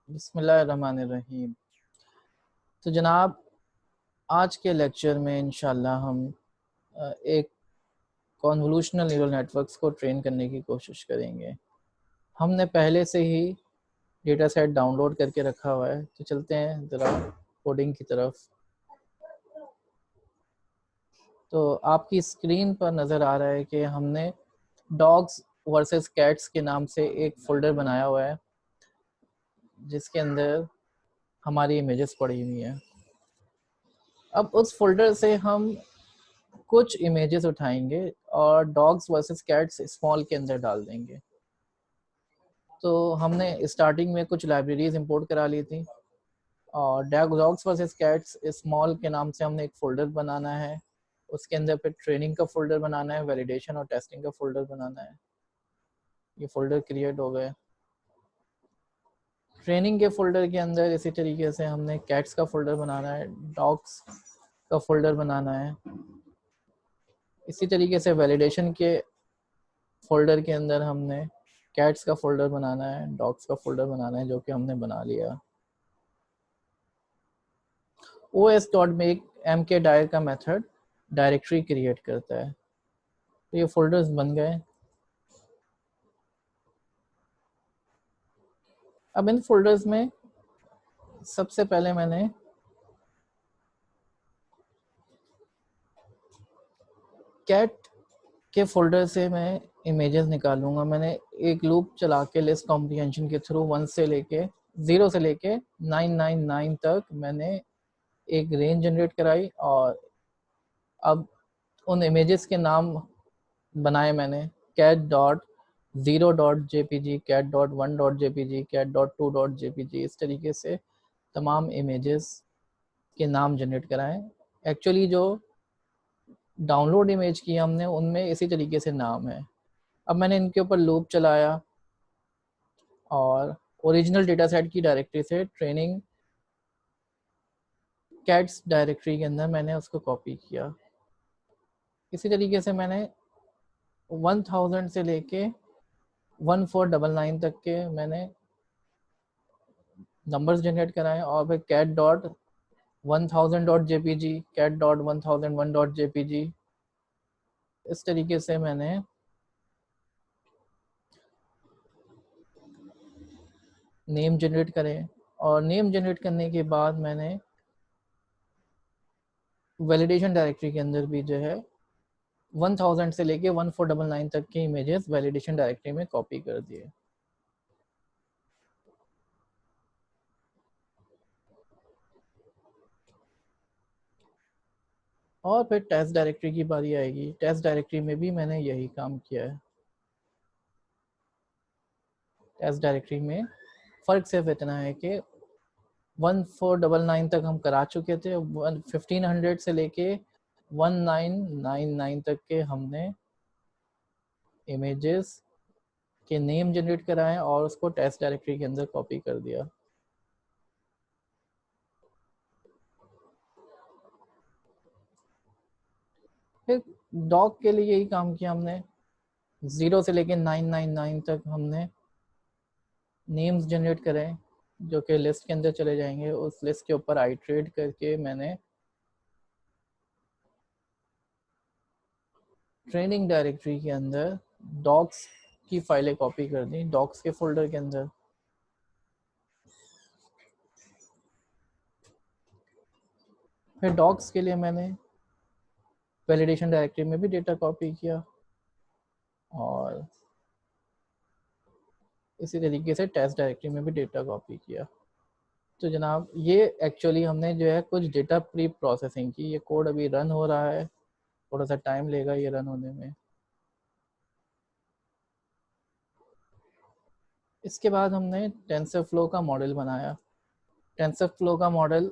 बिस्मिल्लाहिर्रहमानिर्रहीम। तो जनाब, आज के लेक्चर में इंशाल्लाह हम एक कॉन्वोल्यूशनल न्यूरल नेटवर्क्स को ट्रेन करने की कोशिश करेंगे। हमने पहले से ही डेटा सेट डाउनलोड करके रखा हुआ है, तो चलते हैं ज़रा कोडिंग की तरफ। तो आपकी स्क्रीन पर नज़र आ रहा है कि हमने डॉग्स वर्सेस कैट्स के नाम से एक फ़ोल्डर बनाया हुआ है, जिसके अंदर हमारी इमेजेस पड़ी हुई हैं। अब उस फोल्डर से हम कुछ इमेजेस उठाएंगे और डॉग्स वर्सेस कैट्स स्मॉल के अंदर डाल देंगे। तो हमने स्टार्टिंग में कुछ लाइब्रेरीज इंपोर्ट करा ली थी और डॉग्स वर्सेस कैट्स स्मॉल के नाम से हमने एक फ़ोल्डर बनाना है। उसके अंदर फिर ट्रेनिंग का फ़ोल्डर बनाना है, वैलिडेशन और टेस्टिंग का फ़ोल्डर बनाना है। ये फ़ोल्डर क्रिएट हो गए। ट्रेनिंग के फ़ोल्डर के अंदर इसी तरीके से हमने कैट्स का फ़ोल्डर बनाना है, डॉग्स का फ़ोल्डर बनाना है। इसी तरीके से वैलिडेशन के फ़ोल्डर के अंदर हमने कैट्स का फ़ोल्डर बनाना है, डॉग्स का फ़ोल्डर बनाना है, जो कि हमने बना लिया। os.make mkdir का मेथड डायरेक्टरी क्रिएट करता है। तो ये फ़ोल्डर्स बन गए। अब इन फ़ोल्डर्स में सबसे पहले मैंने कैट के फ़ोल्डर से मैं इमेजेस निकालूंगा। मैंने एक लूप चला के लिस्ट कॉम्प्रिहेंशन के थ्रू 1 से लेके 0 से लेके 999 तक मैंने एक रेंज जनरेट कराई और अब उन इमेजेस के नाम बनाए मैंने। cat.0.jpg, cat.1.jpg, cat.2.jpg, इस तरीके से तमाम इमेजेस के नाम जनरेट कराएं। एक्चुअली जो डाउनलोड इमेज की हमने उनमें इसी तरीके से नाम है। अब मैंने इनके ऊपर लूप चलाया और ओरिजिनल डेटा सेट की डायरेक्टरी से ट्रेनिंग कैट्स डायरेक्टरी के अंदर मैंने उसको कॉपी किया। इसी तरीके से मैंने 1000 से लेके 1499 तक के मैंने नंबर्स जनरेट कराएं और फिर cat.1000.jpg, cat.1001.jpg, इस तरीके से मैंने नेम जनरेट करें। और नेम जनरेट करने के बाद मैंने वैलिडेशन डायरेक्टरी के अंदर भी जो है 1000 से लेके 1499 तक के इमेजेस वैलिडेशन डायरेक्टरी में कॉपी कर दिए। और फिर टेस्ट डायरेक्टरी की बारी आएगी। टेस्ट डायरेक्टरी में भी मैंने यही काम किया है। टेस्ट डायरेक्टरी में फ़र्क सिर्फ इतना है कि 1499 तक हम करा चुके थे। 1500 से लेके 1999 तक के हमने इमेजेस के नेम जनरेट कराएं और उसको टेस्ट डायरेक्टरी के अंदर कॉपी कर दिया। फिर डॉग के लिए यही काम किया हमने। 0 से लेके 999 तक हमने नेम्स जनरेट करें जो कि लिस्ट के अंदर चले जाएंगे। उस लिस्ट के ऊपर आइट्रेट करके मैंने ट्रेनिंग डायरेक्टरी के अंदर डॉग्स की फाइलें कॉपी कर दी, डॉग्स के फोल्डर के अंदर। फिर डॉग्स के लिए मैंने वैलिडेशन डायरेक्टरी में भी डेटा कॉपी किया और इसी तरीके से टेस्ट डायरेक्टरी में भी डेटा कॉपी किया। तो जनाब, ये एक्चुअली हमने जो है कुछ डेटा प्री प्रोसेसिंग की। ये कोड अभी रन हो रहा है, थोड़ा सा टाइम लेगा ये रन होने में। इसके बाद हमने टेंसरफ्लो का मॉडल बनाया। टेंसरफ्लो का मॉडल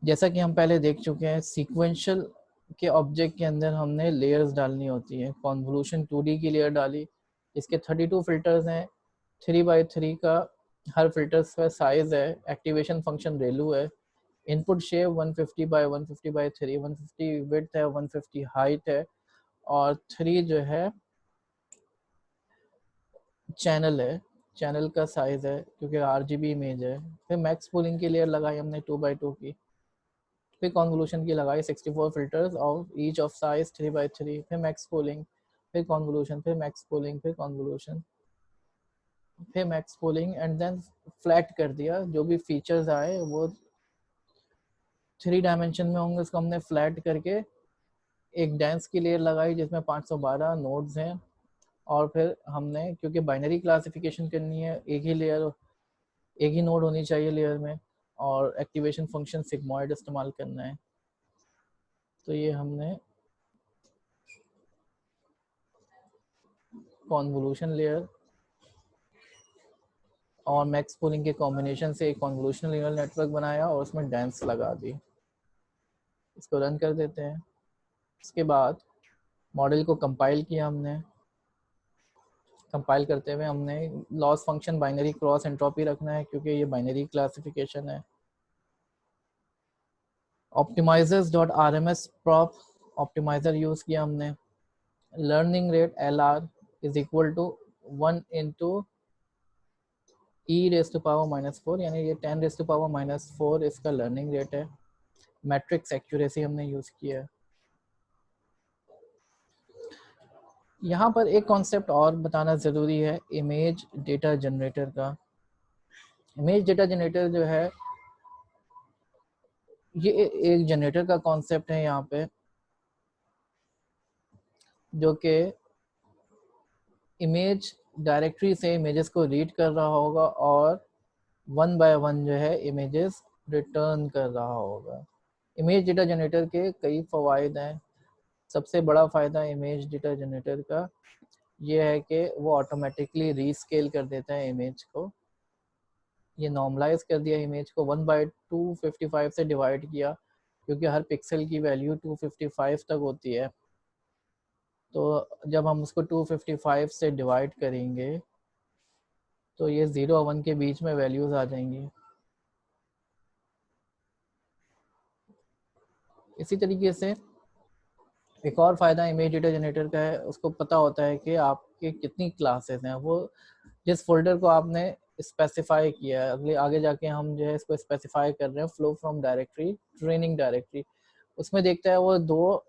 जैसा कि हम पहले देख चुके हैं, सीक्वेंशियल के ऑब्जेक्ट के अंदर हमने लेयर्स डालनी होती है। कॉन्वोल्यूशन 2D की लेयर डाली, इसके 32 फिल्टर्स हैं। 3x3 का हर फिल्टर का साइज है। एक्टिवेशन फंक्शन रेलू है। Input shape 150 by 150 by 3, 150 width है, 150 हाइट है और 3 जो है चैनल है। चैनल का साइज़ है क्योंकि RGB इमेज है। फिर मैक्स पूलिंग की लेयर लगाई हमने 2x2 की। फिर कॉन्वोल्यूशन की लगाई 64 filters of each of size 3x3। फिर मैक्स पूलिंग, फिर कॉन्वोल्यूशन, फिर मैक्स पूलिंग, फिर कॉन्वोल्यूशन, फिर max pooling and then flat कर दिया। जो भी फीचर्स आए वो 3 डायमेंशन में होंगे, उसको हमने फ्लैट करके एक डेंस की लेयर लगाई जिसमें 512 नोड्स हैं। और फिर हमने, क्योंकि बाइनरी क्लासिफिकेशन करनी है, एक ही लेयर, एक ही नोड होनी चाहिए लेयर में, और एक्टिवेशन फंक्शन सिग्मॉइड इस्तेमाल करना है। तो ये हमने कॉन्वोल्यूशन लेयर और मैक्स पूलिंग के कॉम्बिनेशन से एक कॉन्वोल्यूशन न्यूरल नेटवर्क बनाया और उसमें डेंस लगा दी। इसको रन कर देते हैं। इसके बाद मॉडल को कंपाइल किया हमने। कंपाइल करते हुए हमने loss function binary cross entropy रखना है क्योंकि ये बाइनरी क्लासिफिकेशन है। Optimizers dot RMS prop optimizer use किया हमने। Learning rate LR is equal to 1 into e⁻⁻⁴, यानी ये 10⁻⁻⁴ इसका लर्निंग रेट है। मैट्रिक्स एक्यूरेसी हमने यूज़ किया है। यहाँ पर एक कॉन्सेप्ट और बताना ज़रूरी है, इमेज डेटा जनरेटर का। इमेज डेटा जनरेटर जो है, ये एक जनरेटर का कॉन्सेप्ट है यहाँ पे, जो कि इमेज डायरेक्टरी से इमेजेस को रीड कर रहा होगा और 1 बाय 1 जो है इमेजेस रिटर्न कर रहा होगा। इमेज डेटा जनरेटर के कई फ़वाइद हैं। सबसे बड़ा फ़ायदा इमेज डेटा जनरेटर का ये है कि वो ऑटोमेटिकली रीस्केल कर देता है इमेज को। ये नॉर्मलाइज कर दिया इमेज को, 1/255 से डिवाइड किया क्योंकि हर पिक्सल की वैल्यू 255 तक होती है। तो जब हम उसको 255 से डिवाइड करेंगे तो ये 0 और 1 के बीच में वैल्यूज़ आ जाएंगी। इसी तरीके से एक और फ़ायदा इमेज डेटा जनरेटर का है, उसको पता होता है कि आपके कितनी क्लासेस हैं। वो जिस फोल्डर को आपने स्पेसिफाई किया है, अगले आगे जाके हम जो है इसको स्पेसिफाई कर रहे हैं flow from directory training directory, उसमें देखता है वो 2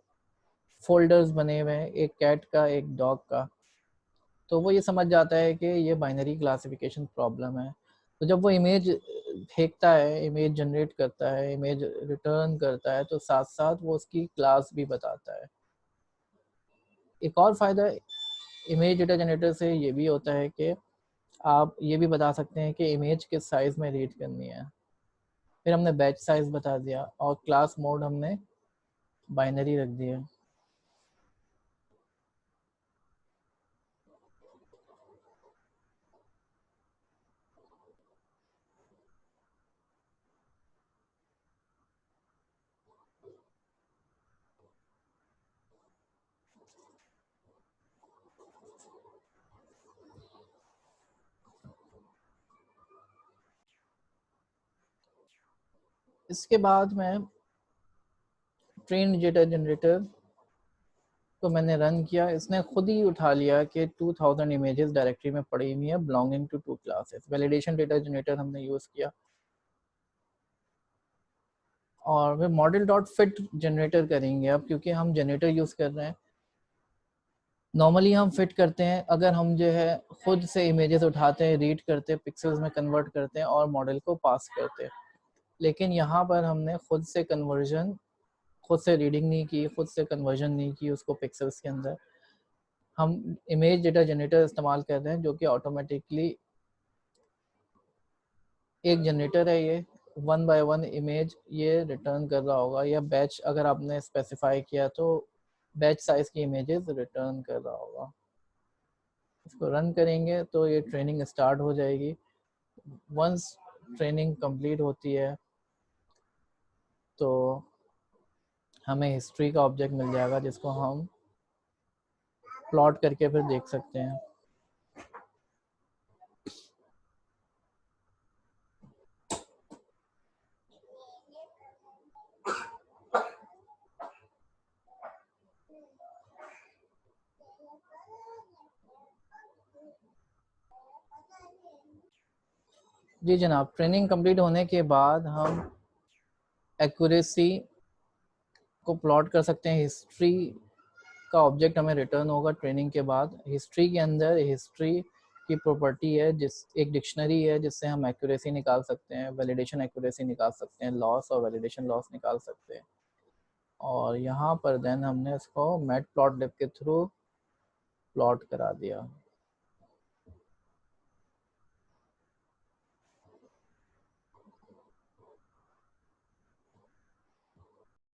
फोल्डर्स बने हुए हैं, एक कैट का एक डॉग का। तो वो ये समझ जाता है कि ये बाइनरी क्लासिफिकेशन प्रॉब्लम है। तो जब वो इमेज फेंकता है, इमेज जनरेट करता है, इमेज रिटर्न करता है, तो साथ साथ वो उसकी क्लास भी बताता है। एक और फ़ायदा इमेज डेटा जनरेटर से ये भी होता है कि आप ये भी बता सकते हैं कि इमेज किस साइज़ में रीड करनी है। फिर हमने बैच साइज़ बता दिया और क्लास मोड हमने बाइनरी रख दिया। इसके बाद में ट्रेन डेटा जनरेटर को मैंने रन किया। इसने खुद ही उठा लिया कि 2000 इमेजेस डायरेक्टरी में पड़ी हुई है belonging to 2 classes. Validation data generator हमने यूज़ किया और फिर मॉडल डॉट फिट जनरेटर करेंगे अब, क्योंकि हम जनरेटर यूज़ कर रहे हैं। नॉर्मली हम फिट करते हैं अगर हम जो है खुद से इमेजेस उठाते हैं, रीड करते हैं, पिक्सल्स में कन्वर्ट करते हैं और मॉडल को पास करते हैं। लेकिन यहाँ पर हमने खुद से कन्वर्जन, खुद से रीडिंग नहीं की, खुद से कन्वर्जन नहीं की उसको पिक्सल्स के अंदर। हम इमेज डेटा जनरेटर इस्तेमाल कर रहे हैं जो कि ऑटोमेटिकली एक जनरेटर है, ये 1 बाय 1 इमेज ये रिटर्न कर रहा होगा, या बैच अगर आपने स्पेसिफाई किया तो बैच साइज की इमेजेस रिटर्न कर रहा होगा। इसको रन करेंगे तो ये ट्रेनिंग स्टार्ट हो जाएगी। वंस ट्रेनिंग कंप्लीट होती है तो हमें हिस्ट्री का ऑब्जेक्ट मिल जाएगा जिसको हम प्लॉट करके फिर देख सकते हैं। जी जनाब, ट्रेनिंग कंप्लीट होने के बाद हम एक्यूरेसी को प्लॉट कर सकते हैं। हिस्ट्री का ऑब्जेक्ट हमें रिटर्न होगा ट्रेनिंग के बाद। हिस्ट्री के अंदर हिस्ट्री की प्रॉपर्टी है, जिस एक डिक्शनरी है जिससे हम एक्यूरेसी निकाल सकते हैं, वैलिडेशन एक्यूरेसी निकाल सकते हैं, लॉस और वैलिडेशन लॉस निकाल सकते हैं। और यहाँ पर देन हमने इसको मैटप्लॉटलिब के थ्रू प्लॉट करा दिया।